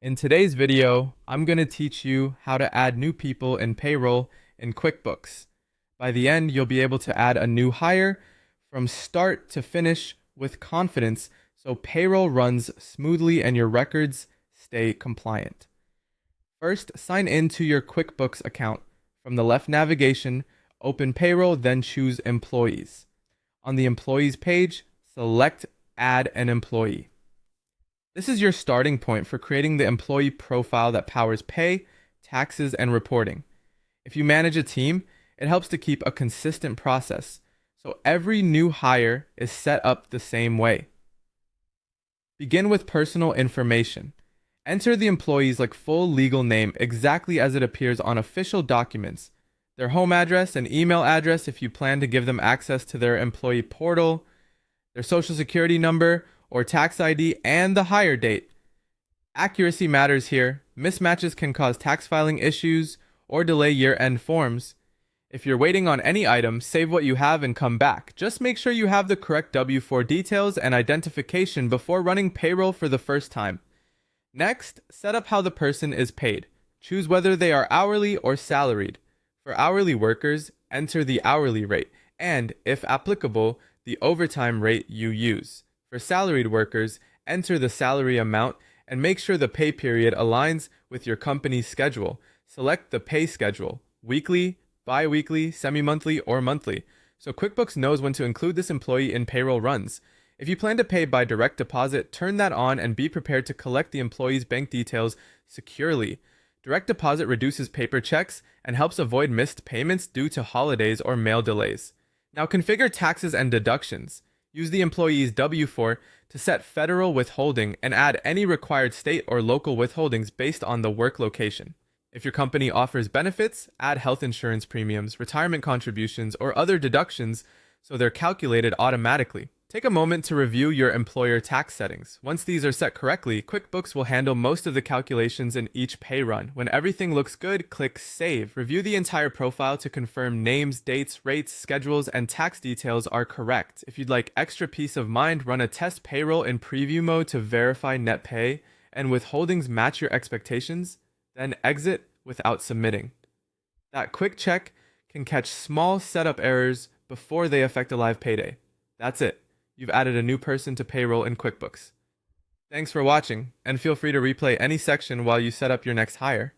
In today's video, I'm going to teach you how to add new people in payroll in QuickBooks. By the end, you'll be able to add a new hire from start to finish with confidence so payroll runs smoothly and your records stay compliant. First, sign in to your QuickBooks account. From the left navigation, open Payroll, then choose Employees. On the Employees page, select Add an Employee. This is your starting point for creating the employee profile that powers pay, taxes, and reporting. If you manage a team, it helps to keep a consistent process, so every new hire is set up the same way. Begin with personal information. Enter the employee's full legal name exactly as it appears on official documents, their home address and email address if you plan to give them access to their employee portal, their social security number or tax ID, and the hire date. Accuracy matters here. Mismatches can cause tax filing issues or delay year-end forms. If you're waiting on any item, save what you have and come back. Just make sure you have the correct W-4 details and identification before running payroll for the first time. Next, set up how the person is paid. Choose whether they are hourly or salaried. For hourly workers, enter the hourly rate and, if applicable, the overtime rate you use. For salaried workers, enter the salary amount and make sure the pay period aligns with your company's schedule. Select the pay schedule, weekly, bi-weekly, semi-monthly, or monthly, so QuickBooks knows when to include this employee in payroll runs. If you plan to pay by direct deposit, turn that on and be prepared to collect the employee's bank details securely. Direct deposit reduces paper checks and helps avoid missed payments due to holidays or mail delays. Now configure taxes and deductions. Use the employee's W-4 to set federal withholding and add any required state or local withholdings based on the work location. If your company offers benefits, add health insurance premiums, retirement contributions, or other deductions so they're calculated automatically. Take a moment to review your employer tax settings. Once these are set correctly, QuickBooks will handle most of the calculations in each pay run. When everything looks good, click Save. Review the entire profile to confirm names, dates, rates, schedules, and tax details are correct. If you'd like extra peace of mind, run a test payroll in preview mode to verify net pay and withholdings match your expectations, then exit without submitting. That quick check can catch small setup errors before they affect a live payday. That's it. You've added a new person to payroll in QuickBooks. Thanks for watching, and feel free to replay any section while you set up your next hire.